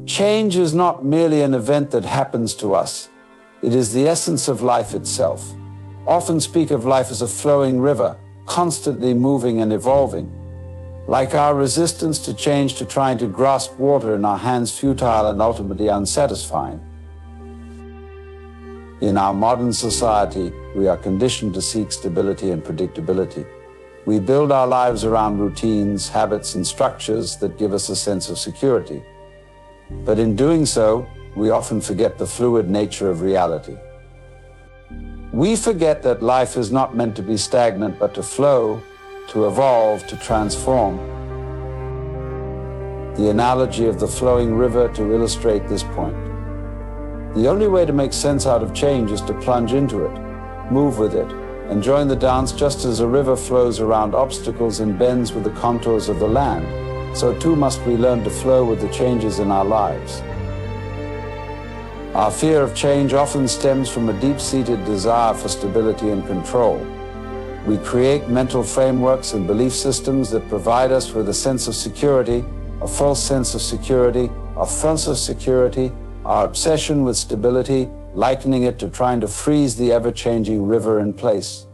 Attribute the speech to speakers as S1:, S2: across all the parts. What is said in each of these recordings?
S1: Change is not merely an event that happens to us. It is the essence of life itself. Often speak of life as a flowing river, constantly moving and evolving. Like our resistance to change to trying to grasp water in our hands, futile and ultimately unsatisfying. In our modern society, we are conditioned to seek stability and predictability. We build our lives around routines, habits, and structures that give us a sense of security. But in doing so, we often forget the fluid nature of reality. We forget that life is not meant to be stagnant, but to flow, to evolve, to transform. The analogy of the flowing river to illustrate this point. The only way to make sense out of change is to plunge into it, move with it, and join the dance. Just as a river flows around obstacles and bends with the contours of the land, so too must we learn to flow with the changes in our lives. Our fear of change often stems from a deep-seated desire for stability and control. We create mental frameworks and belief systems that provide us with a sense of security, a false sense of security, a false of security, our obsession with stability, likening it to trying to freeze the ever-changing river in place.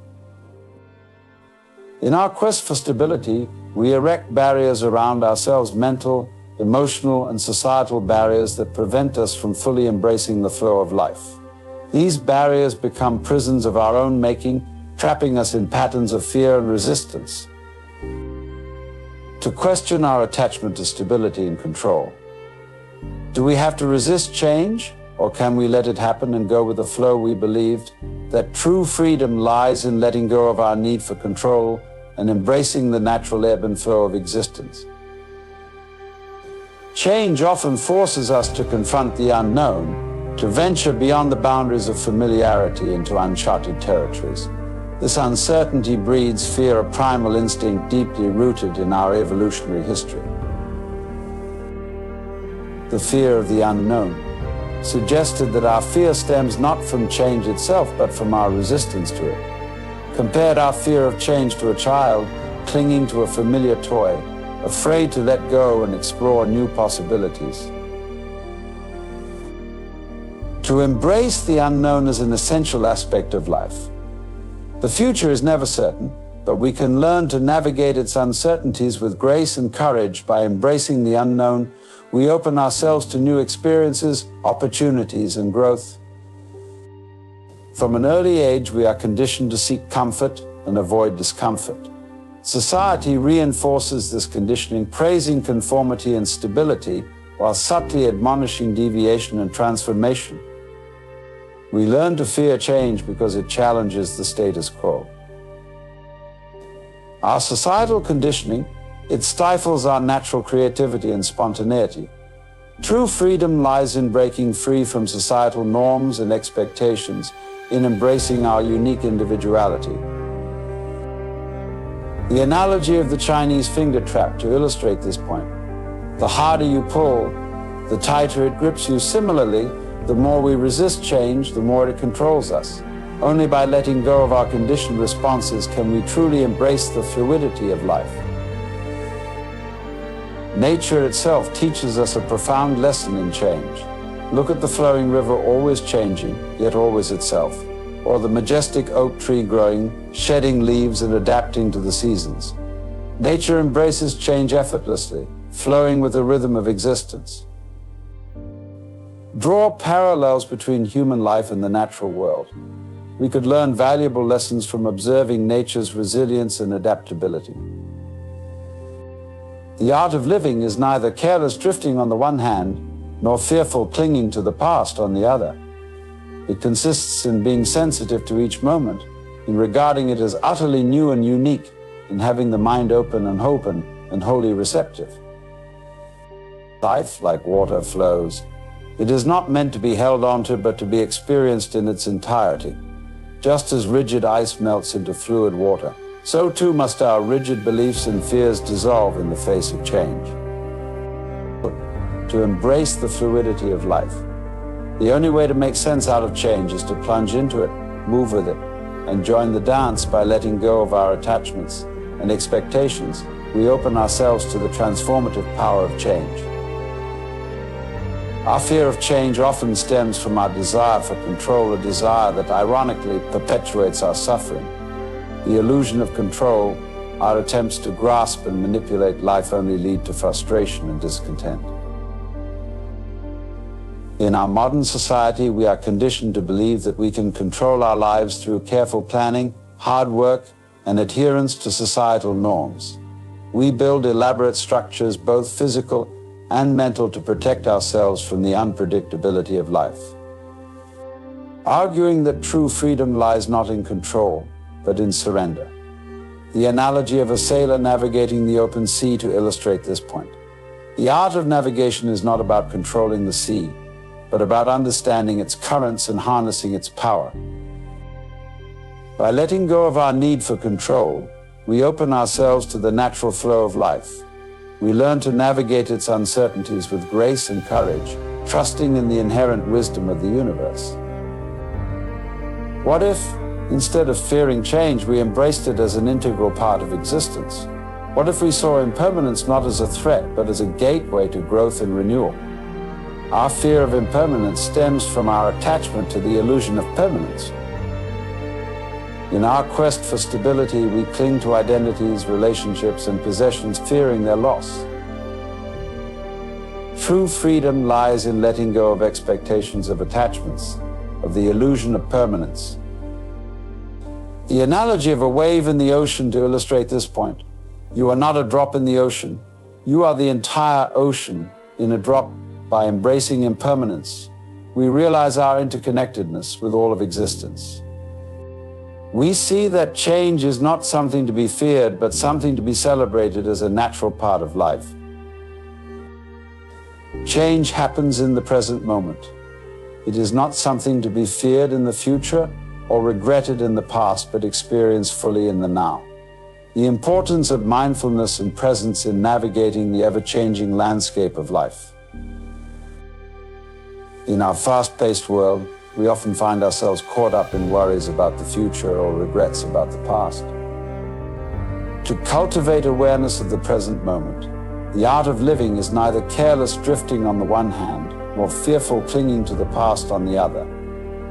S1: In our quest for stability, we erect barriers around ourselves, mental, emotional, and societal barriers that prevent us from fully embracing the flow of life. These barriers become prisons of our own making, trapping us in patterns of fear and resistance. To question our attachment to stability and control. Do we have to resist change, or can we let it happen and go with the flow? We believed that true freedom lies in letting go of our need for control and embracing the natural ebb and flow of existence. Change often forces us to confront the unknown, to venture beyond the boundaries of familiarity into uncharted territories. This uncertainty breeds fear, a primal instinct deeply rooted in our evolutionary history. The fear of the unknown suggested that our fear stems not from change itself, but from our resistance to it. Compared our fear of change to a child clinging to a familiar toy, afraid to let go and explore new possibilities. To embrace the unknown is an essential aspect of life. The future is never certain, but we can learn to navigate its uncertainties with grace and courage. By embracing the unknown, we open ourselves to new experiences, opportunities, and growth. From an early age, we are conditioned to seek comfort and avoid discomfort. Society reinforces this conditioning, praising conformity and stability, while subtly admonishing deviation and transformation. We learn to fear change because it challenges the status quo. Our societal conditioning, it stifles our natural creativity and spontaneity. True freedom lies in breaking free from societal norms and expectations, in embracing our unique individuality. The analogy of the Chinese finger trap to illustrate this point. The harder you pull, the tighter it grips you. Similarly, the more we resist change, the more it controls us. Only by letting go of our conditioned responses can we truly embrace the fluidity of life. Nature itself teaches us a profound lesson in change. Look at the flowing river, always changing, yet always itself. Or the majestic oak tree growing, shedding leaves and adapting to the seasons. Nature embraces change effortlessly, flowing with the rhythm of existence. Draw parallels between human life and the natural world. We could learn valuable lessons from observing nature's resilience and adaptability. The art of living is neither careless drifting on the one hand, nor fearful clinging to the past on the other. It consists in being sensitive to each moment, in regarding it as utterly new and unique, in having the mind open and wholly receptive. Life, like water, flows. It is not meant to be held onto, but to be experienced in its entirety. Just as rigid ice melts into fluid water, so too must our rigid beliefs and fears dissolve in the face of change. To embrace the fluidity of life. The only way to make sense out of change is to plunge into it, move with it, and join the dance. By letting go of our attachments and expectations, we open ourselves to the transformative power of change. Our fear of change often stems from our desire for control, a desire that ironically perpetuates our suffering. The illusion of control, our attempts to grasp and manipulate life only lead to frustration and discontent. In our modern society, we are conditioned to believe that we can control our lives through careful planning, hard work, and adherence to societal norms. We build elaborate structures, both physical and mental, to protect ourselves from the unpredictability of life. Arguing that true freedom lies not in control, but in surrender. The analogy of a sailor navigating the open sea to illustrate this point. The art of navigation is not about controlling the sea, but about understanding its currents and harnessing its power. By letting go of our need for control, we open ourselves to the natural flow of life. We learn to navigate its uncertainties with grace and courage, trusting in the inherent wisdom of the universe. What if, instead of fearing change, we embraced it as an integral part of existence? What if we saw impermanence not as a threat, but as a gateway to growth and renewal? Our fear of impermanence stems from our attachment to the illusion of permanence. In our quest for stability, we cling to identities, relationships, and possessions, fearing their loss. True freedom lies in letting go of expectations of attachments, of the illusion of permanence. The analogy of a wave in the ocean to illustrate this point. You are not a drop in the ocean. You are the entire ocean in a drop. By embracing impermanence, we realize our interconnectedness with all of existence. We see that change is not something to be feared, but something to be celebrated as a natural part of life. Change happens in the present moment. It is not something to be feared in the future or regretted in the past, but experienced fully in the now. The importance of mindfulness and presence in navigating the ever-changing landscape of life. In our fast-paced world, we often find ourselves caught up in worries about the future or regrets about the past. To cultivate awareness of the present moment, the art of living is neither careless drifting on the one hand, nor fearful clinging to the past on the other.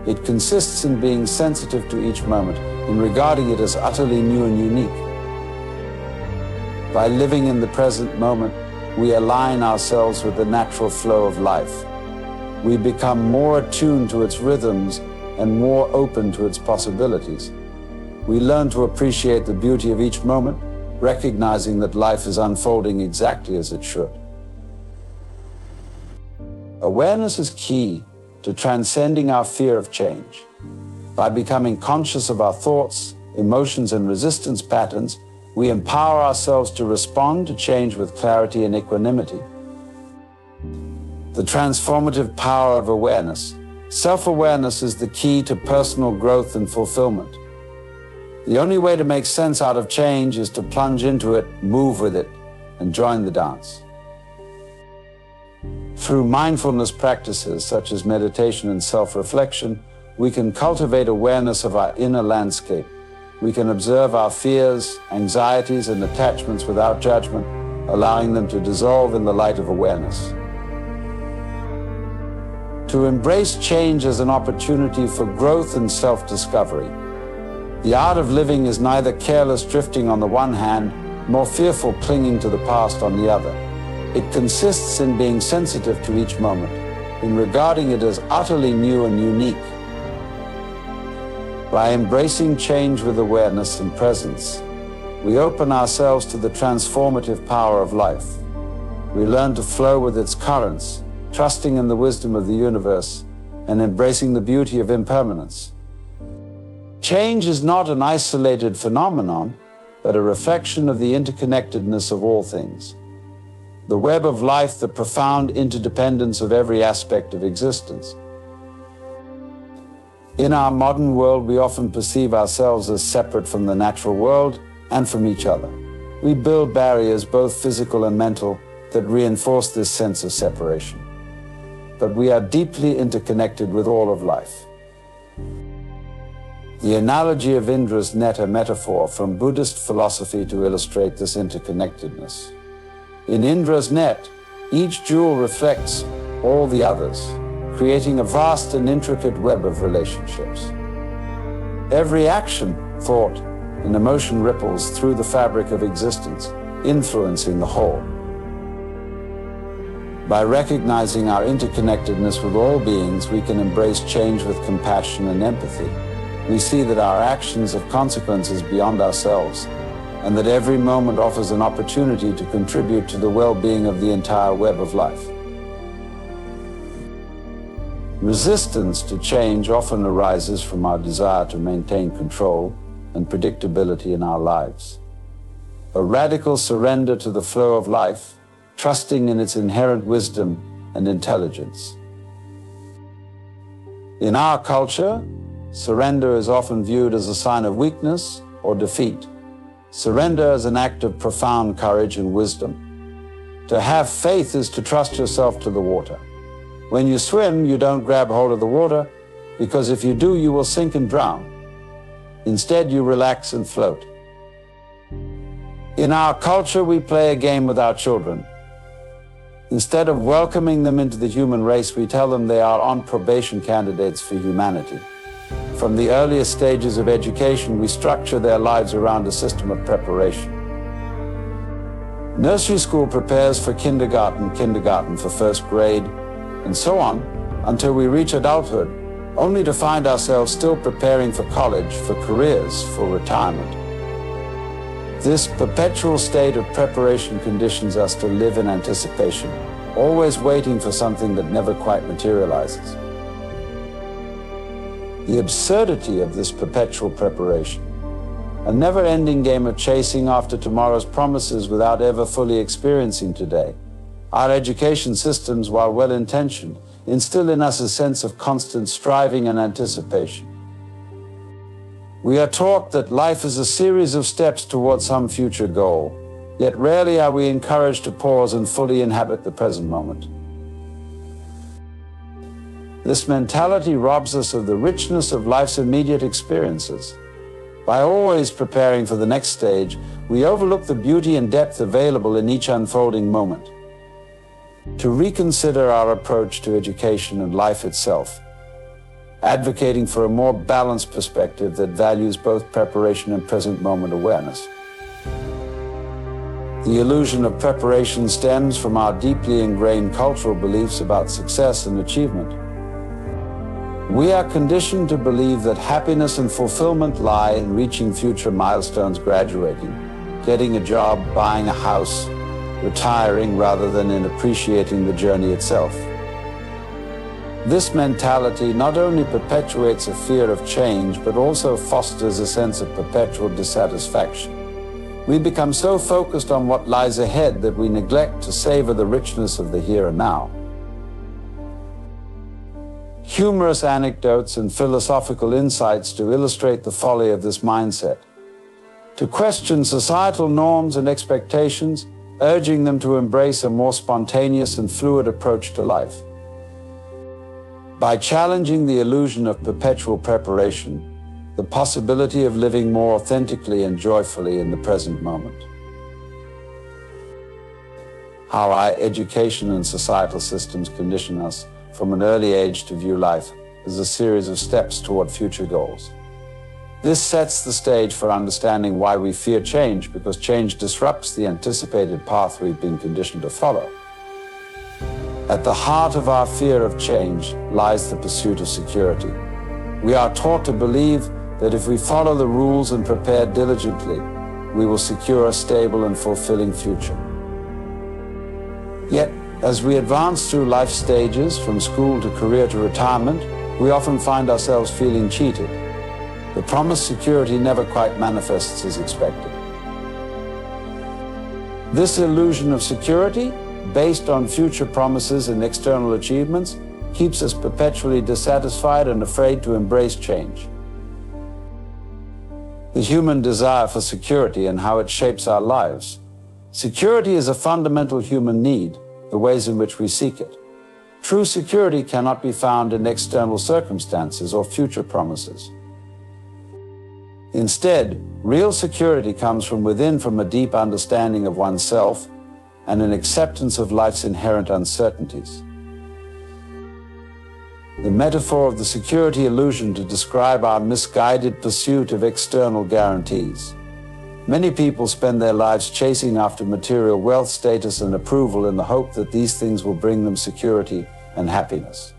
S1: It consists in being sensitive to each moment, in regarding it as utterly new and unique. By living in the present moment, we align ourselves with the natural flow of life. We become more attuned to its rhythms and more open to its possibilities. We learn to appreciate the beauty of each moment, recognizing that life is unfolding exactly as it should. Awareness is key to transcending our fear of change. By becoming conscious of our thoughts, emotions, and resistance patterns, we empower ourselves to respond to change with clarity and equanimity. The transformative power of awareness. Self-awareness is the key to personal growth and fulfillment. The only way to make sense out of change is to plunge into it, move with it, and join the dance. Through mindfulness practices such as meditation and self-reflection, we can cultivate awareness of our inner landscape. We can observe our fears, anxieties, and attachments without judgment, allowing them to dissolve in the light of awareness. To embrace change as an opportunity for growth and self-discovery. The art of living is neither careless drifting on the one hand, nor fearful clinging to the past on the other. It consists in being sensitive to each moment, in regarding it as utterly new and unique. By embracing change with awareness and presence, we open ourselves to the transformative power of life. We learn to flow with its currents, trusting in the wisdom of the universe and embracing the beauty of impermanence. Change is not an isolated phenomenon, but a reflection of the interconnectedness of all things. The web of life, the profound interdependence of every aspect of existence. In our modern world, we often perceive ourselves as separate from the natural world and from each other. We build barriers, both physical and mental, that reinforce this sense of separation. But we are deeply interconnected with all of life. The analogy of Indra's net, a metaphor from Buddhist philosophy to illustrate this interconnectedness. In Indra's net, each jewel reflects all the others, creating a vast and intricate web of relationships. Every action, thought, and emotion ripples through the fabric of existence, influencing the whole. By recognizing our interconnectedness with all beings, we can embrace change with compassion and empathy. We see that our actions have consequences beyond ourselves, and that every moment offers an opportunity to contribute to the well-being of the entire web of life. Resistance to change often arises from our desire to maintain control and predictability in our lives. A radical surrender to the flow of life, trusting in its inherent wisdom and intelligence. In our culture, surrender is often viewed as a sign of weakness or defeat. Surrender is an act of profound courage and wisdom. To have faith is to trust yourself to the water. When you swim, you don't grab hold of the water, because if you do, you will sink and drown. Instead, you relax and float. In our culture, we play a game with our children. Instead of welcoming them into the human race, we tell them they are on probation candidates for humanity. From the earliest stages of education, we structure their lives around a system of preparation. Nursery school prepares for kindergarten, kindergarten for first grade, and so on until we reach adulthood, only to find ourselves still preparing for college, for careers, for retirement. This perpetual state of preparation conditions us to live in anticipation, always waiting for something that never quite materializes. The absurdity of this perpetual preparation, a never-ending game of chasing after tomorrow's promises without ever fully experiencing today. Our education systems, while well-intentioned, instill in us a sense of constant striving and anticipation. We are taught that life is a series of steps towards some future goal, yet rarely are we encouraged to pause and fully inhabit the present moment. This mentality robs us of the richness of life's immediate experiences. By always preparing for the next stage, we overlook the beauty and depth available in each unfolding moment. To reconsider our approach to education and life itself, advocating for a more balanced perspective that values both preparation and present moment awareness. The illusion of preparation stems from our deeply ingrained cultural beliefs about success and achievement. We are conditioned to believe that happiness and fulfillment lie in reaching future milestones, graduating, getting a job, buying a house, retiring, rather than in appreciating the journey itself. This mentality not only perpetuates a fear of change, but also fosters a sense of perpetual dissatisfaction. We become so focused on what lies ahead that we neglect to savor the richness of the here and now. Humorous anecdotes and philosophical insights to illustrate the folly of this mindset. To question societal norms and expectations, urging them to embrace a more spontaneous and fluid approach to life. By challenging the illusion of perpetual preparation, the possibility of living more authentically and joyfully in the present moment. How our education and societal systems condition us from an early age to view life as a series of steps toward future goals. This sets the stage for understanding why we fear change, because change disrupts the anticipated path we've been conditioned to follow. At the heart of our fear of change lies the pursuit of security. We are taught to believe that if we follow the rules and prepare diligently, we will secure a stable and fulfilling future. Yet, as we advance through life stages, from school to career to retirement, we often find ourselves feeling cheated. The promised security never quite manifests as expected. This illusion of security, based on future promises and external achievements, keeps us perpetually dissatisfied and afraid to embrace change. The human desire for security and how it shapes our lives. Security is a fundamental human need, the ways in which we seek it. True security cannot be found in external circumstances or future promises. Instead, real security comes from within, from a deep understanding of oneself and an acceptance of life's inherent uncertainties. the metaphor of the security illusion to describe our misguided pursuit of external guarantees. Many people spend their lives chasing after material wealth, status, and approval in the hope that these things will bring them security and happiness.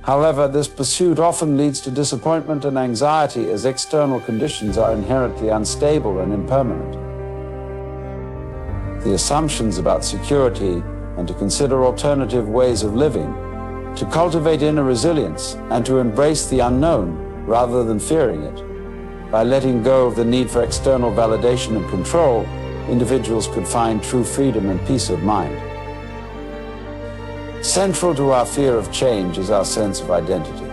S1: However, this pursuit often leads to disappointment and anxiety as external conditions are inherently unstable and impermanent. The assumptions about security and to consider alternative ways of living, to cultivate inner resilience and to embrace the unknown rather than fearing it. By letting go of the need for external validation and control, individuals could find true freedom and peace of mind. Central to our fear of change is our sense of identity.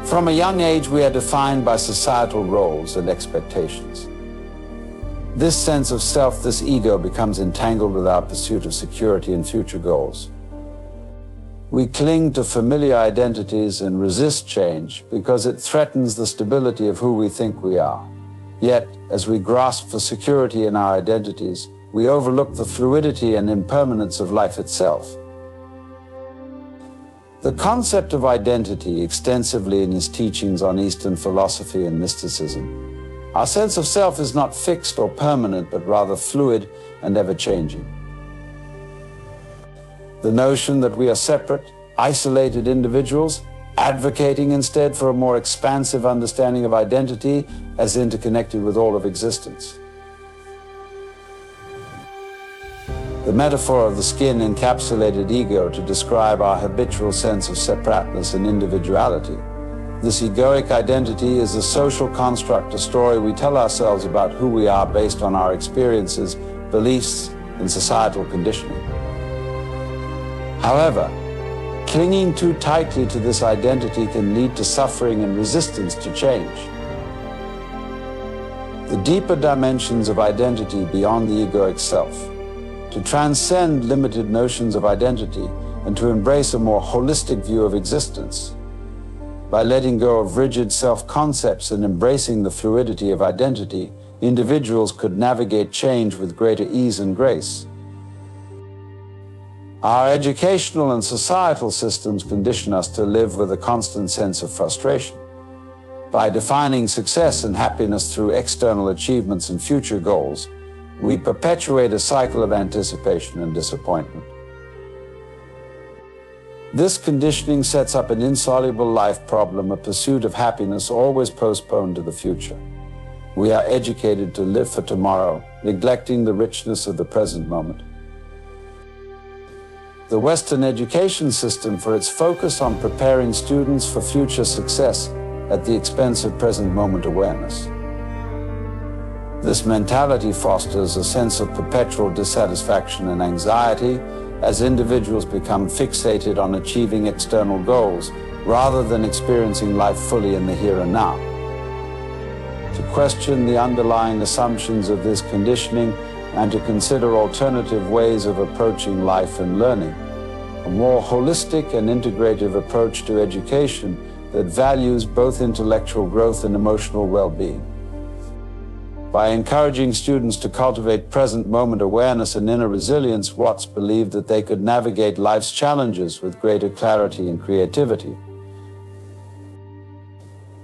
S1: From a young age, we are defined by societal roles and expectations. This sense of self, this ego, becomes entangled with our pursuit of security and future goals. We cling to familiar identities and resist change because it threatens the stability of who we think we are. Yet, as we grasp for security in our identities, we overlook the fluidity and impermanence of life itself. The concept of identity, extensively in his teachings on Eastern philosophy and mysticism, our sense of self is not fixed or permanent, but rather fluid and ever-changing. The notion that we are separate, isolated individuals, advocating instead for a more expansive understanding of identity as interconnected with all of existence. The metaphor of the skin-encapsulated ego to describe our habitual sense of separateness and individuality. This egoic identity is a social construct, a story we tell ourselves about who we are based on our experiences, beliefs, and societal conditioning. However, clinging too tightly to this identity can lead to suffering and resistance to change. The deeper dimensions of identity beyond the egoic self, to transcend limited notions of identity and to embrace a more holistic view of existence. By letting go of rigid self-concepts and embracing the fluidity of identity, individuals could navigate change with greater ease and grace. Our educational and societal systems condition us to live with a constant sense of frustration. By defining success and happiness through external achievements and future goals, we perpetuate a cycle of anticipation and disappointment. This conditioning sets up an insoluble life problem, a pursuit of happiness always postponed to the future. We are educated to live for tomorrow, neglecting the richness of the present moment. The Western education system, for its focus on preparing students for future success at the expense of present moment awareness. This mentality fosters a sense of perpetual dissatisfaction and anxiety as individuals become fixated on achieving external goals rather than experiencing life fully in the here and now. To question the underlying assumptions of this conditioning and to consider alternative ways of approaching life and learning, a more holistic and integrative approach to education that values both intellectual growth and emotional well-being. By encouraging students to cultivate present moment awareness and inner resilience, Watts believed that they could navigate life's challenges with greater clarity and creativity.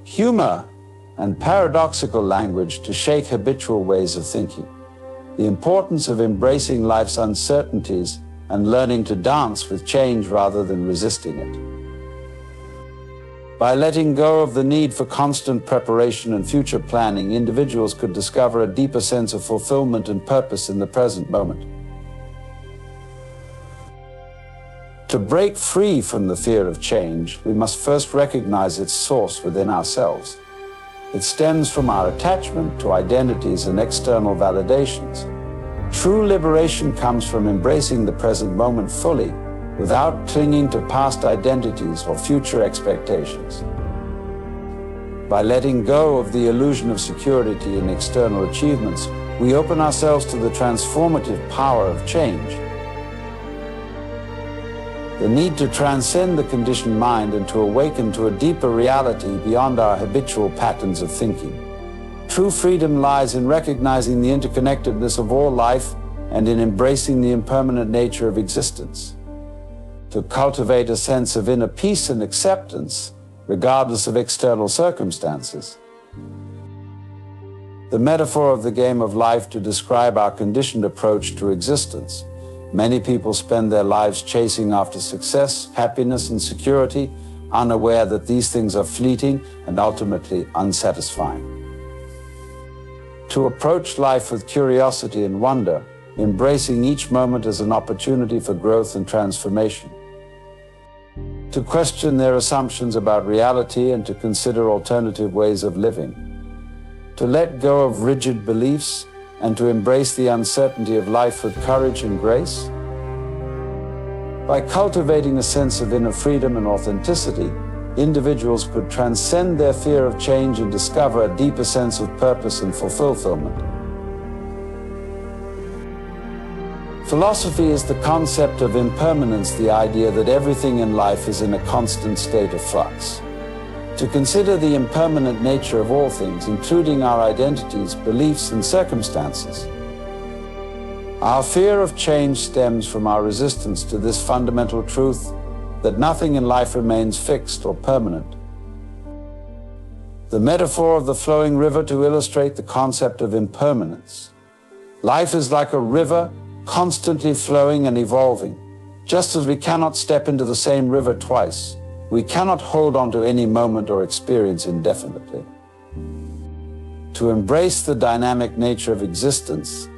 S1: Humor and paradoxical language to shake habitual ways of thinking. The importance of embracing life's uncertainties and learning to dance with change rather than resisting it. By letting go of the need for constant preparation and future planning, individuals could discover a deeper sense of fulfillment and purpose in the present moment. To break free from the fear of change, we must first recognize its source within ourselves. It stems from our attachment to identities and external validations. True liberation comes from embracing the present moment fully, without clinging to past identities or future expectations. By letting go of the illusion of security in external achievements, we open ourselves to the transformative power of change. The need to transcend the conditioned mind and to awaken to a deeper reality beyond our habitual patterns of thinking. True freedom lies in recognizing the interconnectedness of all life and in embracing the impermanent nature of existence. to cultivate a sense of inner peace and acceptance, regardless of external circumstances. The metaphor of the game of life to describe our conditioned approach to existence. Many people spend their lives chasing after success, happiness, and security, unaware that these things are fleeting and ultimately unsatisfying. To approach life with curiosity and wonder, embracing each moment as an opportunity for growth and transformation. To question their assumptions about reality and to consider alternative ways of living. To let go of rigid beliefs and to embrace the uncertainty of life with courage and grace. By cultivating a sense of inner freedom and authenticity, individuals could transcend their fear of change and discover a deeper sense of purpose and fulfillment. Philosophy is the concept of impermanence, the idea that everything in life is in a constant state of flux. To consider the impermanent nature of all things, including our identities, beliefs, and circumstances. Our fear of change stems from our resistance to this fundamental truth that nothing in life remains fixed or permanent. The metaphor of the flowing river to illustrate the concept of impermanence. Life is like a river, constantly flowing and evolving. Just as we cannot step into the same river twice, we cannot hold on to any moment or experience indefinitely. To embrace the dynamic nature of existence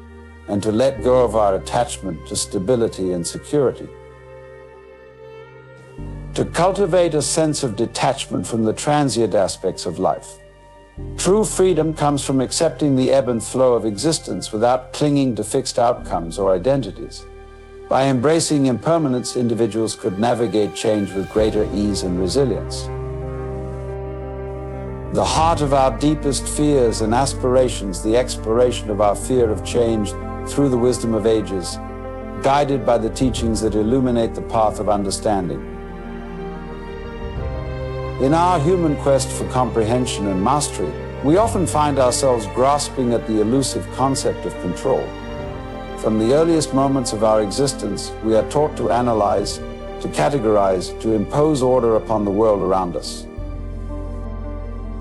S1: and to let go of our attachment to stability and security. To cultivate a sense of detachment from the transient aspects of life. True freedom comes from accepting the ebb and flow of existence without clinging to fixed outcomes or identities. By embracing impermanence, individuals could navigate change with greater ease and resilience. The heart of our deepest fears and aspirations, the exploration of our fear of change through the wisdom of ages, guided by the teachings that illuminate the path of understanding. In our human quest for comprehension and mastery, we often find ourselves grasping at the elusive concept of control. From the earliest moments of our existence, we are taught to analyze, to categorize, to impose order upon the world around us.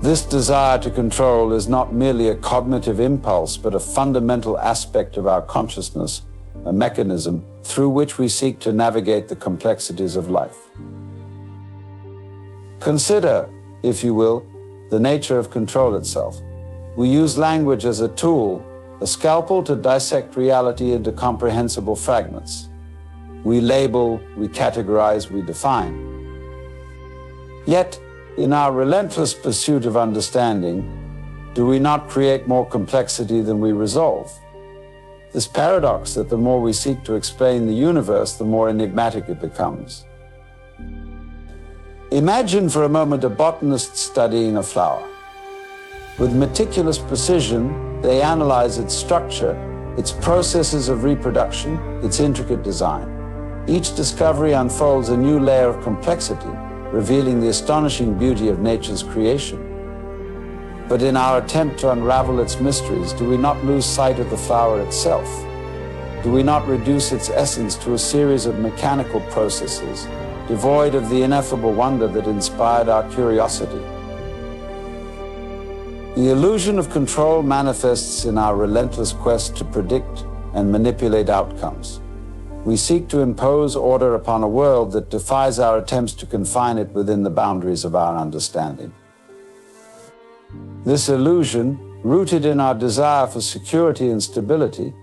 S1: This desire to control is not merely a cognitive impulse, but a fundamental aspect of our consciousness, a mechanism through which we seek to navigate the complexities of life. Consider, if you will, the nature of control itself. We use language as a tool, a scalpel to dissect reality into comprehensible fragments. We label, we categorize, we define. Yet, in our relentless pursuit of understanding, do we not create more complexity than we resolve? This paradox that the more we seek to explain the universe, the more enigmatic it becomes. Imagine for a moment a botanist studying a flower. With meticulous precision, they analyze its structure, its processes of reproduction, its intricate design. Each discovery unfolds a new layer of complexity, revealing the astonishing beauty of nature's creation. But in our attempt to unravel its mysteries, do we not lose sight of the flower itself? Do we not reduce its essence to a series of mechanical processes, devoid of the ineffable wonder that inspired our curiosity? The illusion of control manifests in our relentless quest to predict and manipulate outcomes. We seek to impose order upon a world that defies our attempts to confine it within the boundaries of our understanding. This illusion, rooted in our desire for security and stability,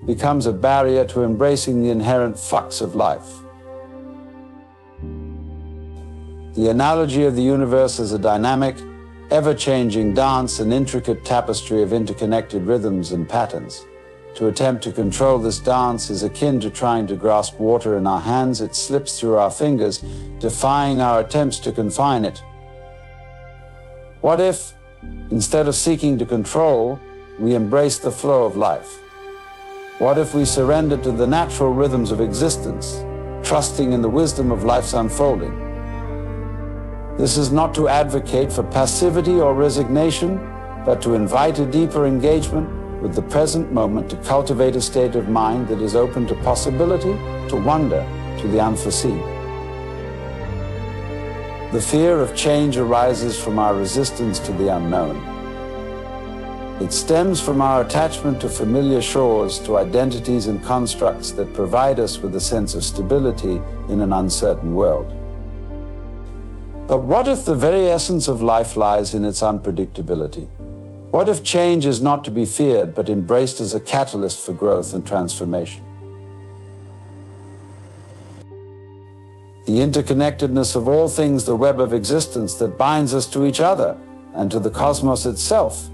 S1: becomes a barrier to embracing the inherent flux of life. The analogy of the universe as a dynamic, ever-changing dance, an intricate tapestry of interconnected rhythms and patterns. To attempt to control this dance is akin to trying to grasp water in our hands. It slips through our fingers, defying our attempts to confine it. What if, instead of seeking to control, we embrace the flow of life? What if we surrender to the natural rhythms of existence, trusting in the wisdom of life's unfolding? This is not to advocate for passivity or resignation, but to invite a deeper engagement with the present moment, to cultivate a state of mind that is open to possibility, to wonder, to the unforeseen. The fear of change arises from our resistance to the unknown. It stems from our attachment to familiar shores, to identities and constructs that provide us with a sense of stability in an uncertain world. But what if the very essence of life lies in its unpredictability? What if change is not to be feared, but embraced as a catalyst for growth and transformation? The interconnectedness of all things, the web of existence that binds us to each other and to the cosmos itself.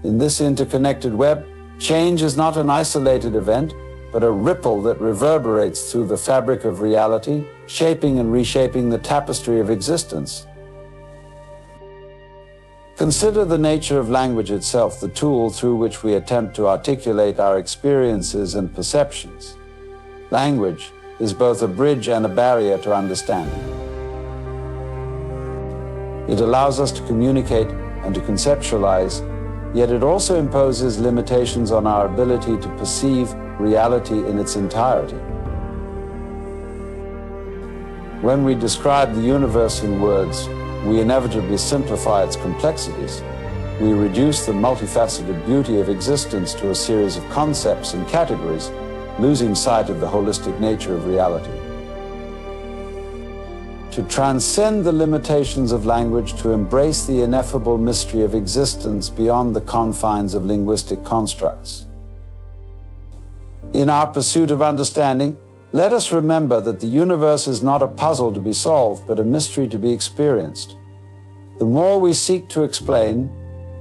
S1: In this interconnected web, change is not an isolated event, but a ripple that reverberates through the fabric of reality, shaping and reshaping the tapestry of existence. Consider the nature of language itself, the tool through which we attempt to articulate our experiences and perceptions. Language is both a bridge and a barrier to understanding. It allows us to communicate and to conceptualize, yet it also imposes limitations on our ability to perceive reality in its entirety. When we describe the universe in words, we inevitably simplify its complexities. We reduce the multifaceted beauty of existence to a series of concepts and categories, losing sight of the holistic nature of reality. To transcend the limitations of language, to embrace the ineffable mystery of existence beyond the confines of linguistic constructs. In our pursuit of understanding, let us remember that the universe is not a puzzle to be solved, but a mystery to be experienced. The more we seek to explain,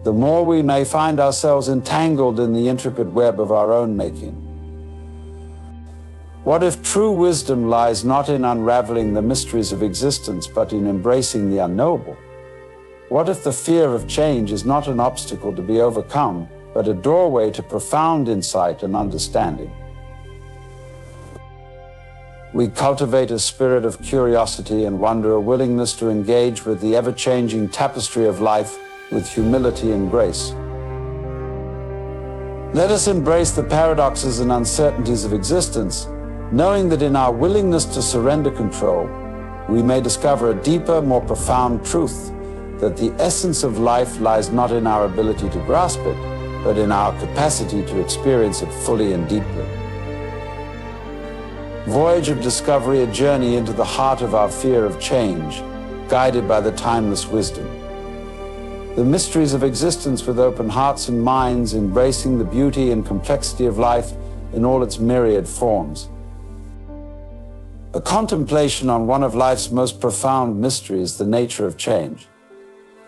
S1: the more we may find ourselves entangled in the intricate web of our own making. What if true wisdom lies not in unraveling the mysteries of existence, but in embracing the unknowable? What if the fear of change is not an obstacle to be overcome, but a doorway to profound insight and understanding? We cultivate a spirit of curiosity and wonder, a willingness to engage with the ever-changing tapestry of life with humility and grace. Let us embrace the paradoxes and uncertainties of existence, knowing that in our willingness to surrender control, we may discover a deeper, more profound truth, that the essence of life lies not in our ability to grasp it, but in our capacity to experience it fully and deeply. Voyage of discovery, a journey into the heart of our fear of change, guided by the timeless wisdom. The mysteries of existence with open hearts and minds, embracing the beauty and complexity of life in all its myriad forms. A contemplation on one of life's most profound mysteries, the nature of change.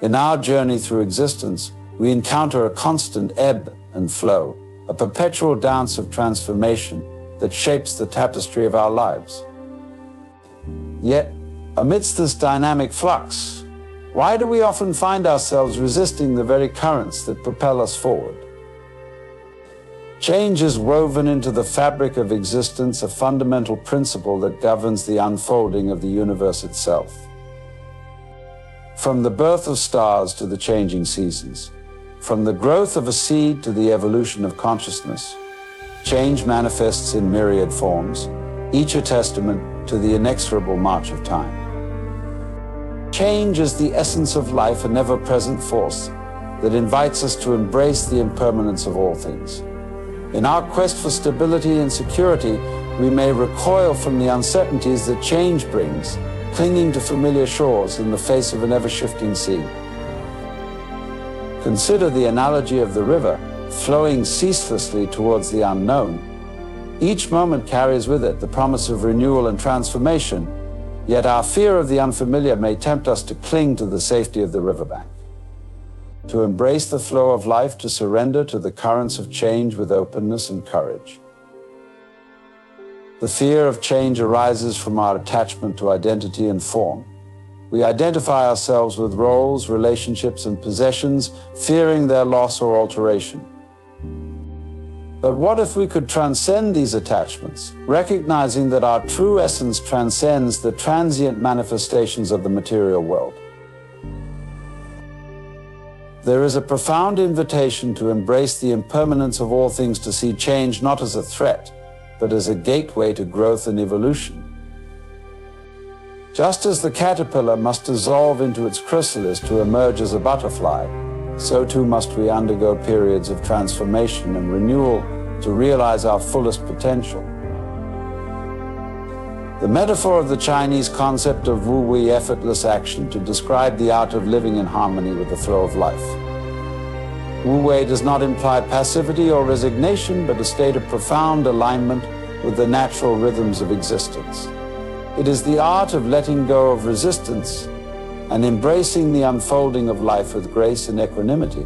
S1: In our journey through existence, we encounter a constant ebb and flow, a perpetual dance of transformation that shapes the tapestry of our lives. Yet, amidst this dynamic flux, why do we often find ourselves resisting the very currents that propel us forward? Change is woven into the fabric of existence, a fundamental principle that governs the unfolding of the universe itself. From the birth of stars to the changing seasons, from the growth of a seed to the evolution of consciousness, change manifests in myriad forms, each a testament to the inexorable march of time. Change is the essence of life, an ever-present force that invites us to embrace the impermanence of all things. In our quest for stability and security, we may recoil from the uncertainties that change brings, clinging to familiar shores in the face of an ever-shifting sea. Consider the analogy of the river, flowing ceaselessly towards the unknown. Each moment carries with it the promise of renewal and transformation, yet our fear of the unfamiliar may tempt us to cling to the safety of the riverbank. To embrace the flow of life, to surrender to the currents of change with openness and courage. The fear of change arises from our attachment to identity and form. We identify ourselves with roles, relationships, and possessions, fearing their loss or alteration. But what if we could transcend these attachments, recognizing that our true essence transcends the transient manifestations of the material world? There is a profound invitation to embrace the impermanence of all things, to see change not as a threat, but as a gateway to growth and evolution. Just as the caterpillar must dissolve into its chrysalis to emerge as a butterfly, so too must we undergo periods of transformation and renewal to realize our fullest potential. The metaphor of the Chinese concept of wu-wei, effortless action, to describe the art of living in harmony with the flow of life. Wu-wei does not imply passivity or resignation, but a state of profound alignment with the natural rhythms of existence. It is the art of letting go of resistance and embracing the unfolding of life with grace and equanimity.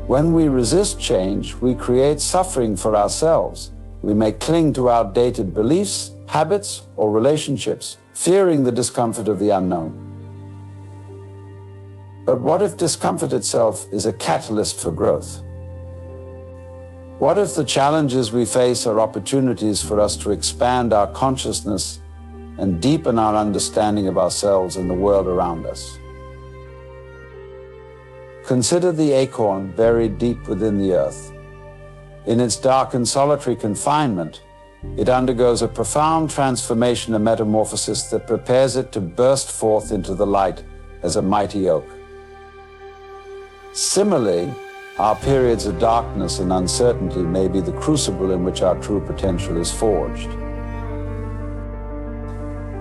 S1: When we resist change, we create suffering for ourselves. We may cling to outdated beliefs, habits, or relationships, fearing the discomfort of the unknown. But what if discomfort itself is a catalyst for growth? What if the challenges we face are opportunities for us to expand our consciousness and deepen our understanding of ourselves and the world around us? Consider the acorn buried deep within the earth. In its dark and solitary confinement, it undergoes a profound transformation and metamorphosis that prepares it to burst forth into the light as a mighty oak. Similarly, our periods of darkness and uncertainty may be the crucible in which our true potential is forged.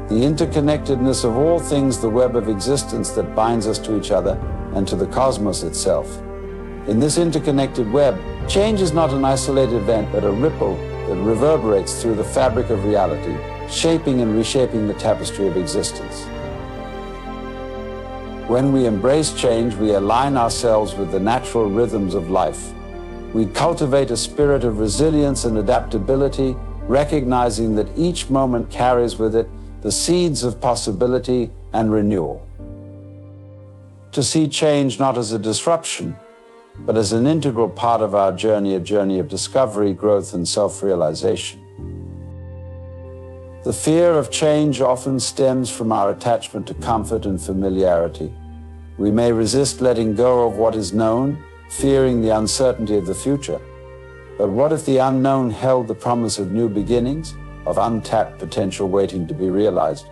S1: The interconnectedness of all things, the web of existence that binds us to each other and to the cosmos itself. In this interconnected web, change is not an isolated event, but a ripple that reverberates through the fabric of reality, shaping and reshaping the tapestry of existence. When we embrace change, we align ourselves with the natural rhythms of life. We cultivate a spirit of resilience and adaptability, recognizing that each moment carries with it the seeds of possibility and renewal. To see change not as a disruption, but as an integral part of our journey, a journey of discovery, growth, and self-realization. The fear of change often stems from our attachment to comfort and familiarity. We may resist letting go of what is known, fearing the uncertainty of the future. But what if the unknown held the promise of new beginnings, of untapped potential waiting to be realized?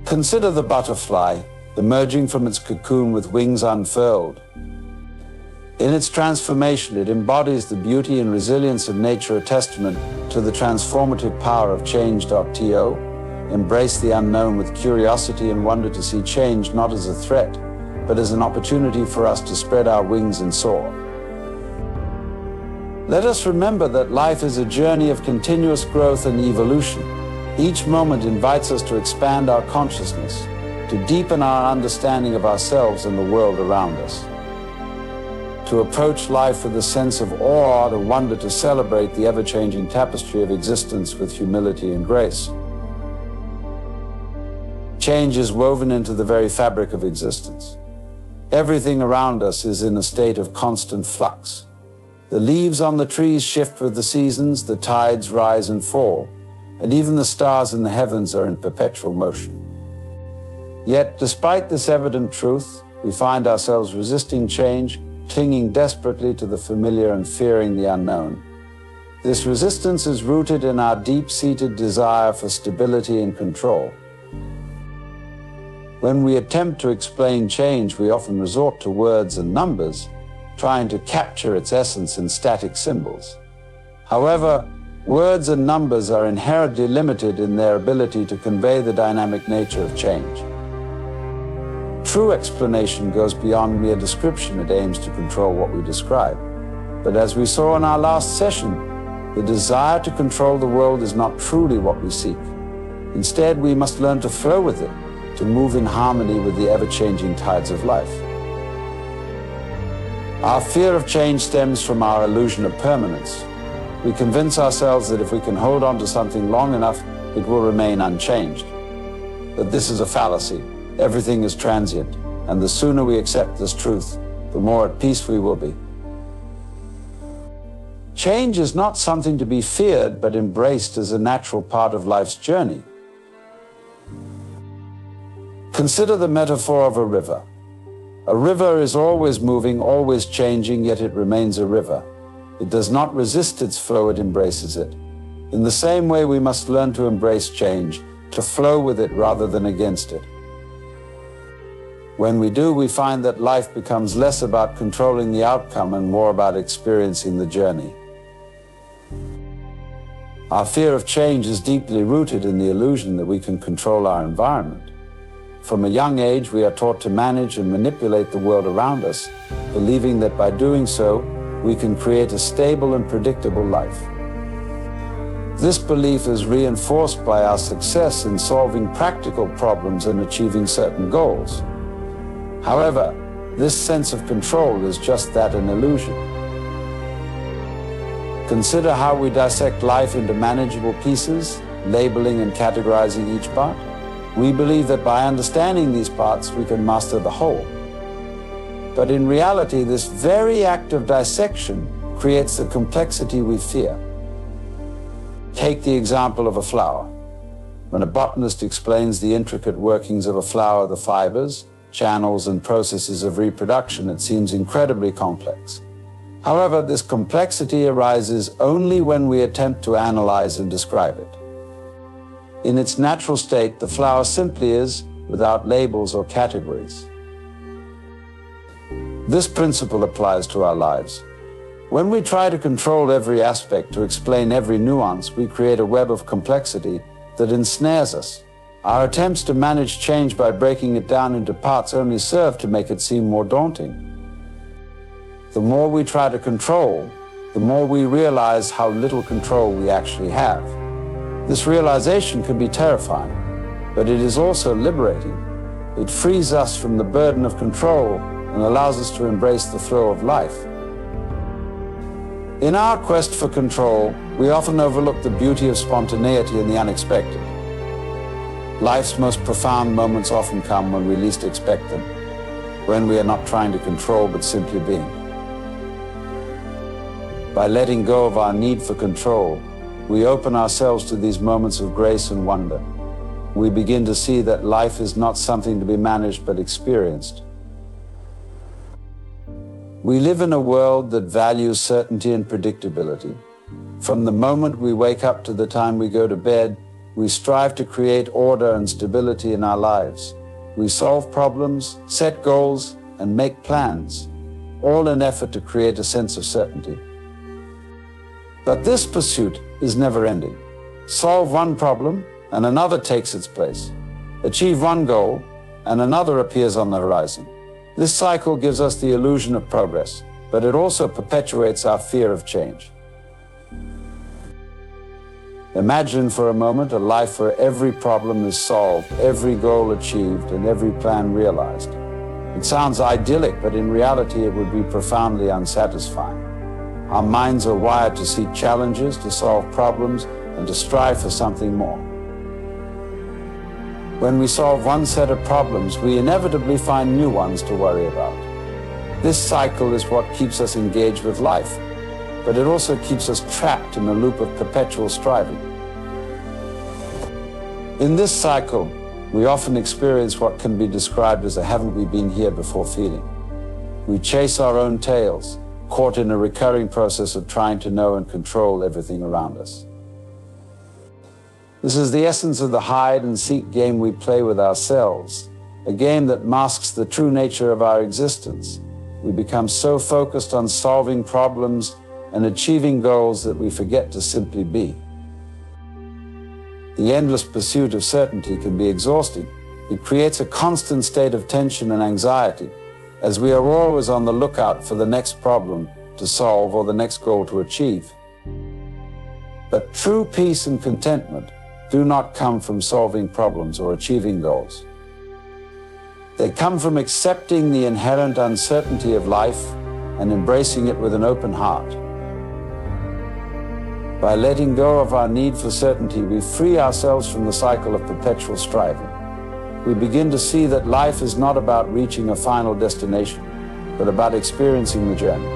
S1: Consider the butterfly emerging from its cocoon with wings unfurled. In its transformation, it embodies the beauty and resilience of nature, a testament to the transformative power of change.to. Embrace the unknown with curiosity and wonder, to see change not as a threat, but as an opportunity for us to spread our wings and soar. Let us remember that life is a journey of continuous growth and evolution. Each moment invites us to expand our consciousness, to deepen our understanding of ourselves and the world around us, to approach life with a sense of awe and wonder, to celebrate the ever-changing tapestry of existence with humility and grace. Change is woven into the very fabric of existence. Everything around us is in a state of constant flux. The leaves on the trees shift with the seasons, the tides rise and fall, and even the stars in the heavens are in perpetual motion. Yet, despite this evident truth, we find ourselves resisting change, clinging desperately to the familiar and fearing the unknown. This resistance is rooted in our deep-seated desire for stability and control. When we attempt to explain change, we often resort to words and numbers, trying to capture its essence in static symbols. However, words and numbers are inherently limited in their ability to convey the dynamic nature of change. True explanation goes beyond mere description. It aims to control what we describe. But as we saw in our last session, the desire to control the world is not truly what we seek. Instead, we must learn to flow with it, to move in harmony with the ever-changing tides of life. Our fear of change stems from our illusion of permanence. We convince ourselves that if we can hold on to something long enough, it will remain unchanged. But this is a fallacy. Everything is transient, and the sooner we accept this truth, the more at peace we will be. Change is not something to be feared, but embraced as a natural part of life's journey. Consider the metaphor of a river. A river is always moving, always changing, yet it remains a river. It does not resist its flow, it embraces it. In the same way, we must learn to embrace change, to flow with it rather than against it. When we do, we find that life becomes less about controlling the outcome and more about experiencing the journey. Our fear of change is deeply rooted in the illusion that we can control our environment. From a young age, we are taught to manage and manipulate the world around us, believing that by doing so, we can create a stable and predictable life. This belief is reinforced by our success in solving practical problems and achieving certain goals. However, this sense of control is just that, an illusion. Consider how we dissect life into manageable pieces, labeling and categorizing each part. We believe that by understanding these parts, we can master the whole. But in reality, this very act of dissection creates the complexity we fear. Take the example of a flower. When a botanist explains the intricate workings of a flower, the fibers, channels, and processes of reproduction, it seems incredibly complex. However, this complexity arises only when we attempt to analyze and describe it. In its natural state, the flower simply is, without labels or categories. This principle applies to our lives. When we try to control every aspect, to explain every nuance, we create a web of complexity that ensnares us. Our attempts to manage change by breaking it down into parts only serve to make it seem more daunting. The more we try to control, the more we realize how little control we actually have. This realization can be terrifying, but it is also liberating. It frees us from the burden of control and allows us to embrace the flow of life. In our quest for control, we often overlook the beauty of spontaneity and the unexpected. Life's most profound moments often come when we least expect them, when we are not trying to control but simply being. By letting go of our need for control, we open ourselves to these moments of grace and wonder. We begin to see that life is not something to be managed but experienced. We live in a world that values certainty and predictability. From the moment we wake up to the time we go to bed, we strive to create order and stability in our lives. We solve problems, set goals, and make plans, all in an effort to create a sense of certainty. But this pursuit is never-ending. Solve one problem, and another takes its place. Achieve one goal, and another appears on the horizon. This cycle gives us the illusion of progress, but it also perpetuates our fear of change. Imagine for a moment a life where every problem is solved, every goal achieved, and every plan realized. It sounds idyllic, but in reality it would be profoundly unsatisfying. Our minds are wired to seek challenges, to solve problems, and to strive for something more. When we solve one set of problems, we inevitably find new ones to worry about. This cycle is what keeps us engaged with life, but it also keeps us trapped in a loop of perpetual striving. In this cycle, we often experience what can be described as a haven't we been here before feeling. We chase our own tails, caught in a recurring process of trying to know and control everything around us. This is the essence of the hide-and-seek game we play with ourselves, a game that masks the true nature of our existence. We become so focused on solving problems and achieving goals that we forget to simply be. The endless pursuit of certainty can be exhausting. It creates a constant state of tension and anxiety, as we are always on the lookout for the next problem to solve or the next goal to achieve. But true peace and contentment do not come from solving problems or achieving goals. They come from accepting the inherent uncertainty of life and embracing it with an open heart. By letting go of our need for certainty, we free ourselves from the cycle of perpetual striving. We begin to see that life is not about reaching a final destination, but about experiencing the journey.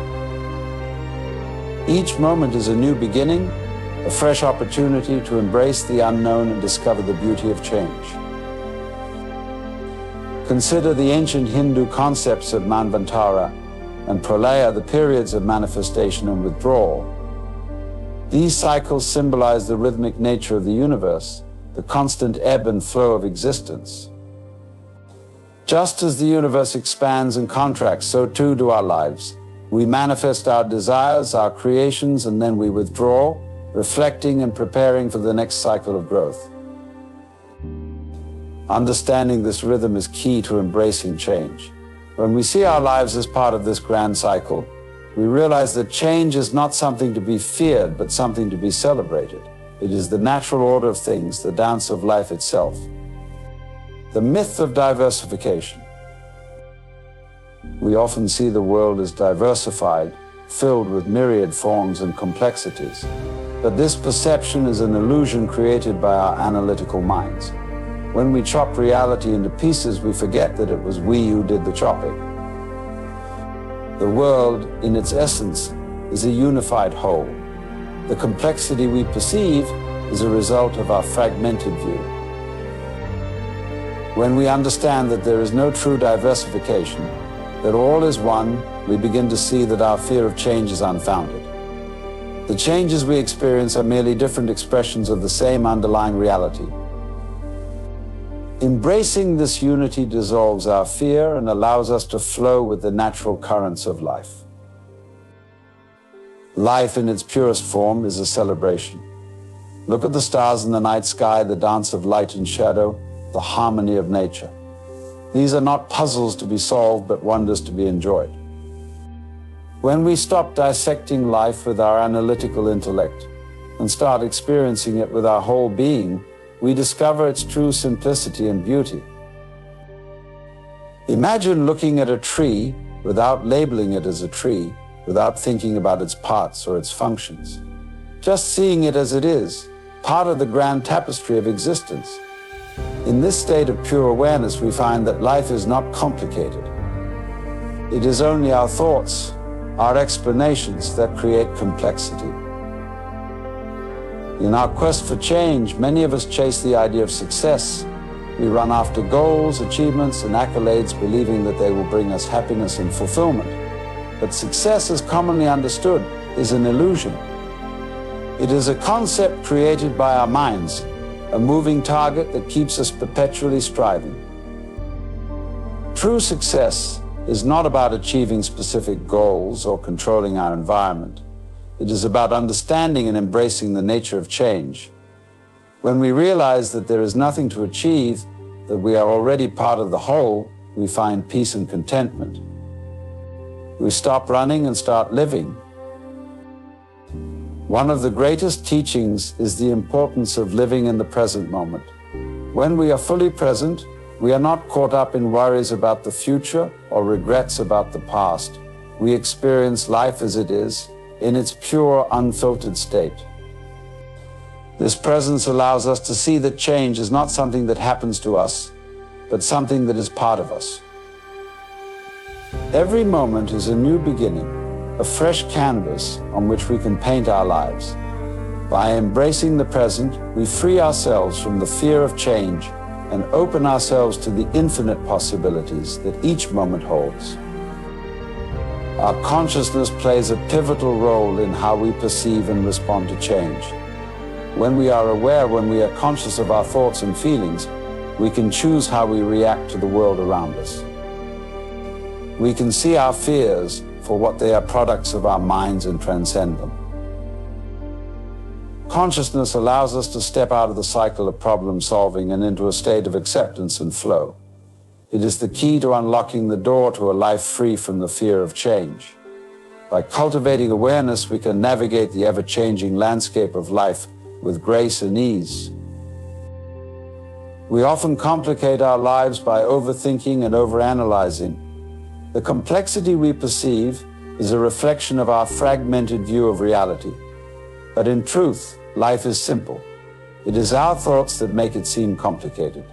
S1: Each moment is a new beginning, a fresh opportunity to embrace the unknown and discover the beauty of change. Consider the ancient Hindu concepts of Manvantara and Pralaya, the periods of manifestation and withdrawal. These cycles symbolize the rhythmic nature of the universe, the constant ebb and flow of existence. Just as the universe expands and contracts, so too do our lives. We manifest our desires, our creations, and then we withdraw, reflecting and preparing for the next cycle of growth. Understanding this rhythm is key to embracing change. When we see our lives as part of this grand cycle, we realize that change is not something to be feared, but something to be celebrated. It is the natural order of things, the dance of life itself. The myth of diversification. We often see the world as diversified, filled with myriad forms and complexities. But this perception is an illusion created by our analytical minds. When we chop reality into pieces, we forget that it was we who did the chopping. The world, in its essence, is a unified whole. The complexity we perceive is a result of our fragmented view. When we understand that there is no true diversification, that all is one, we begin to see that our fear of change is unfounded. The changes we experience are merely different expressions of the same underlying reality. Embracing this unity dissolves our fear and allows us to flow with the natural currents of life. Life in its purest form is a celebration. Look at the stars in the night sky, the dance of light and shadow, the harmony of nature. These are not puzzles to be solved, but wonders to be enjoyed. When we stop dissecting life with our analytical intellect and start experiencing it with our whole being, we discover its true simplicity and beauty. Imagine looking at a tree without labeling it as a tree, without thinking about its parts or its functions. Just seeing it as it is, part of the grand tapestry of existence. In this state of pure awareness, we find that life is not complicated. It is only our thoughts, our explanations that create complexity. In our quest for change, many of us chase the idea of success. We run after goals, achievements, and accolades, believing that they will bring us happiness and fulfillment. But success, as commonly understood, is an illusion. It is a concept created by our minds, a moving target that keeps us perpetually striving. True success is not about achieving specific goals or controlling our environment. It is about understanding and embracing the nature of change. When we realize that there is nothing to achieve, that we are already part of the whole, we find peace and contentment. We stop running and start living. One of the greatest teachings is the importance of living in the present moment. When we are fully present, we are not caught up in worries about the future or regrets about the past. We experience life as it is, in its pure, unfiltered state. This presence allows us to see that change is not something that happens to us, but something that is part of us. Every moment is a new beginning, a fresh canvas on which we can paint our lives. By embracing the present, we free ourselves from the fear of change and open ourselves to the infinite possibilities that each moment holds. Our consciousness plays a pivotal role in how we perceive and respond to change. When we are aware, when we are conscious of our thoughts and feelings, we can choose how we react to the world around us. We can see our fears for what they are, products of our minds, and transcend them. Consciousness allows us to step out of the cycle of problem solving and into a state of acceptance and flow. It is the key to unlocking the door to a life free from the fear of change. By cultivating awareness, we can navigate the ever-changing landscape of life with grace and ease. We often complicate our lives by overthinking and overanalyzing. The complexity we perceive is a reflection of our fragmented view of reality. But in truth, life is simple. It is our thoughts that make it seem complicated.